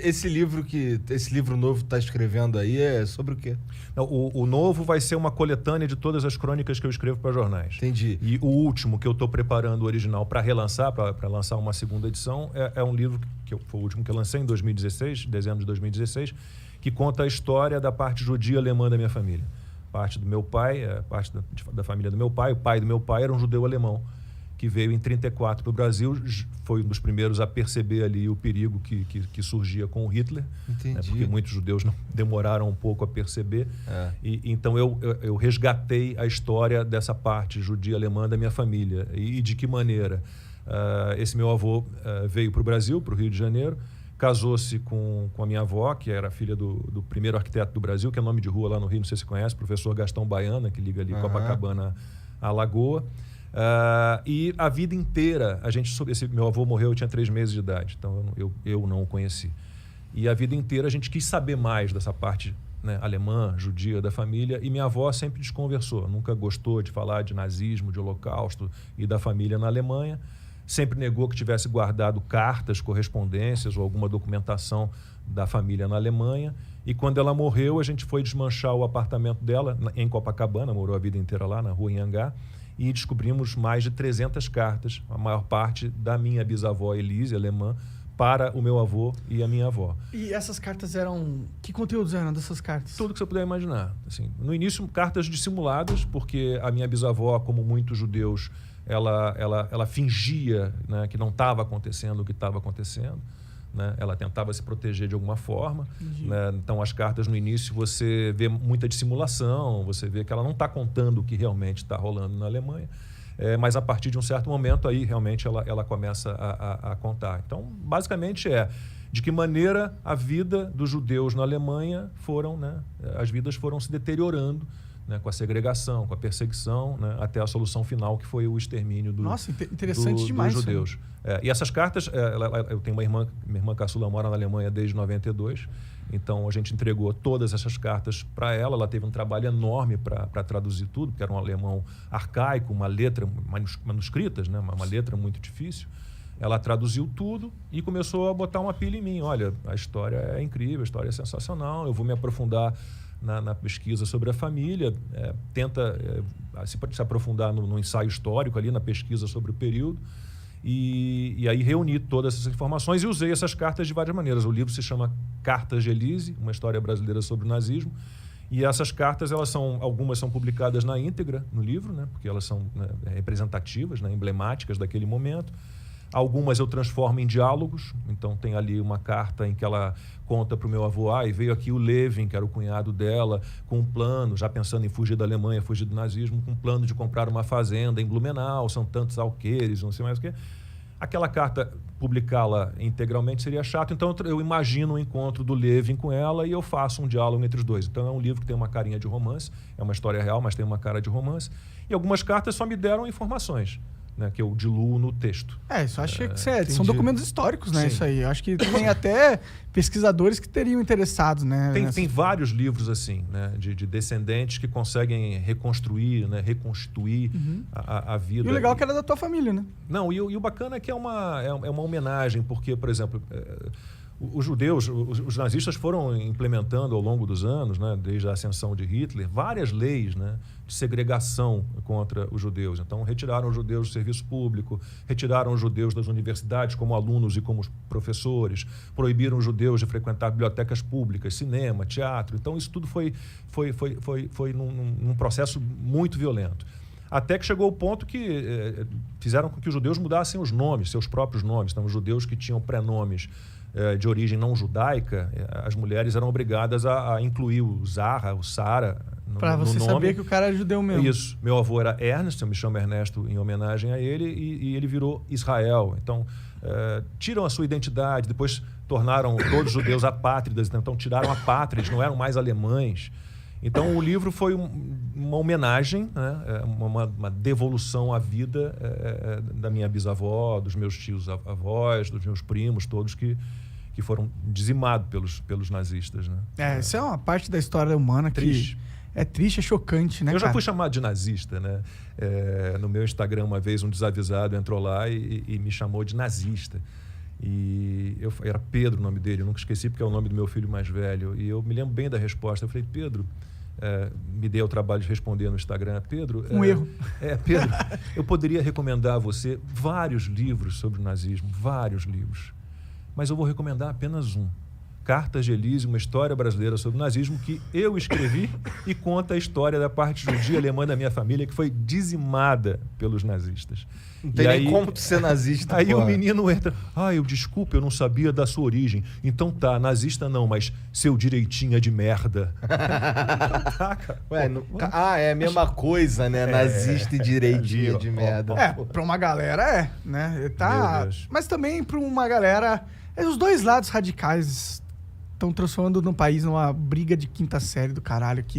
Esse livro novo que tá escrevendo aí é sobre o quê? Não, o novo vai ser uma coletânea de todas as crônicas que eu escrevo para jornais. Entendi. E o último que eu estou preparando, o original, para relançar, para lançar uma segunda edição, é um livro foi o último que eu lancei em 2016, dezembro de 2016, que conta a história da parte judia alemã da minha família. Parte do meu pai, parte da família do meu pai. O pai do meu pai era um judeu alemão que veio em 34 para o Brasil, foi um dos primeiros a perceber ali o perigo que surgia com o Hitler, né, porque muitos judeus demoraram um pouco a perceber. E então eu resgatei a história dessa parte judia alemã da minha família. E de que maneira? Esse meu avô veio para o Brasil, para o Rio de Janeiro, casou-se com a minha avó, que era filha do primeiro arquiteto do Brasil, que é nome de rua lá no Rio, não sei se você conhece, professor Gastão Baiana, que liga ali Copacabana à Lagoa. E a vida inteira, esse meu avô morreu, eu tinha 3 meses de idade, então eu não o conheci. E a vida inteira a gente quis saber mais dessa parte, né, alemã, judia da família, e minha avó sempre desconversou, nunca gostou de falar de nazismo, de holocausto e da família na Alemanha, sempre negou que tivesse guardado cartas, correspondências ou alguma documentação da família na Alemanha. E quando ela morreu, a gente foi desmanchar o apartamento dela em Copacabana, morou a vida inteira lá na rua Anhangá, e descobrimos mais de 300 cartas, a maior parte da minha bisavó Elise, alemã, para o meu avô e a minha avó. E essas cartas eram... Que conteúdos eram dessas cartas? Tudo que você puder imaginar. Assim, no início, cartas dissimuladas, porque a minha bisavó, como muitos judeus, ela fingia, né, que não estava acontecendo o que estava acontecendo. Né? Ela tentava se proteger de alguma forma. Né? Então, as cartas no início, você vê muita dissimulação, você vê que ela não está contando o que realmente está rolando na Alemanha, mas a partir de um certo momento, aí realmente ela começa a contar. Então, basicamente de que maneira a vida dos judeus na Alemanha as vidas foram se deteriorando, né, com a segregação, com a perseguição, né, até a solução final, que foi o extermínio interessante demais, dos judeus. E essas cartas, eu tenho minha irmã caçula mora na Alemanha desde 92, então a gente entregou todas essas cartas para ela. Ela teve um trabalho enorme para traduzir tudo, porque era um alemão arcaico, uma letra manuscritas, né, uma letra muito difícil. Ela traduziu tudo e começou a botar uma pilha em mim. Olha, a história é incrível, a história é sensacional, eu vou me aprofundar na pesquisa sobre a família, tenta se aprofundar no ensaio histórico ali, na pesquisa sobre o período, e aí reuni todas essas informações e usei essas cartas de várias maneiras. O livro se chama Cartas de Elise, uma história brasileira sobre o nazismo, e essas cartas, algumas são publicadas na íntegra no livro, né, porque elas são, né, representativas, né, emblemáticas daquele momento. Algumas eu transformo em diálogos, então tem ali uma carta em que ela conta para o meu avô, e veio aqui o Levin, que era o cunhado dela, com um plano, já pensando em fugir da Alemanha, fugir do nazismo, com um plano de comprar uma fazenda em Blumenau, são tantos alqueires, não sei mais o quê. Aquela carta, publicá-la integralmente seria chato, então eu imagino o encontro do Levin com ela e eu faço um diálogo entre os dois. Então é um livro que tem uma carinha de romance, é uma história real, mas tem uma cara de romance, e algumas cartas só me deram informações, né, que eu diluo no texto. Isso acho que são documentos históricos, né? Sim. Isso aí. Eu acho que tem até pesquisadores que teriam interessados, né? Tem vários livros assim, né, de descendentes que conseguem reconstruir, né, reconstituir a vida. E o legal é que era da tua família, né? Não, e o bacana é que é uma homenagem, porque, por exemplo, os judeus, os nazistas foram implementando ao longo dos anos, né, desde a ascensão de Hitler, várias leis, né, de segregação contra os judeus. Então, retiraram os judeus do serviço público, retiraram os judeus das universidades como alunos e como professores, proibiram os judeus de frequentar bibliotecas públicas, cinema, teatro. Então, isso tudo foi num processo muito violento. Até que chegou o ponto que fizeram com que os judeus mudassem os nomes, seus próprios nomes. Então, os judeus que tinham prenomes de origem não judaica, as mulheres eram obrigadas a incluir o Zahra, o Sara no nome. Para você saber que o cara era judeu mesmo. Isso. Meu avô era Ernest, eu me chamo Ernesto em homenagem a ele, e ele virou Israel. Então, tiram a sua identidade, depois tornaram todos os judeus apátridas, então tiraram a pátria, eles não eram mais alemães. Então, o livro foi uma homenagem, né, uma devolução à vida da minha bisavó, dos meus tios avós, dos meus primos, todos que foram dizimados pelos nazistas. Né? Isso é uma parte da história humana triste. Que é triste, é chocante, né, Eu já fui chamado de nazista, né? No meu Instagram, uma vez, um desavisado entrou lá e me chamou de nazista. E era Pedro o nome dele, eu nunca esqueci porque é o nome do meu filho mais velho. E eu me lembro bem da resposta. Eu falei, Pedro, me dei o trabalho de responder no Instagram. Pedro... erro. Pedro, eu poderia recomendar a você vários livros sobre o nazismo, vários livros. Mas eu vou recomendar apenas um. Cartas de Elise, uma história brasileira sobre o nazismo, que eu escrevi e conta a história da parte judia alemã da minha família, que foi dizimada pelos nazistas. Não tem nem como tu ser nazista. Aí o menino entra, desculpa, eu não sabia da sua origem. Então tá, nazista não, mas seu direitinho é de merda. Tá, cara. É a mesma coisa, né? Nazista e direitinho de merda. Pra uma galera né? Mas também pra uma galera... Os dois lados radicais estão transformando no país numa briga de quinta série do caralho, que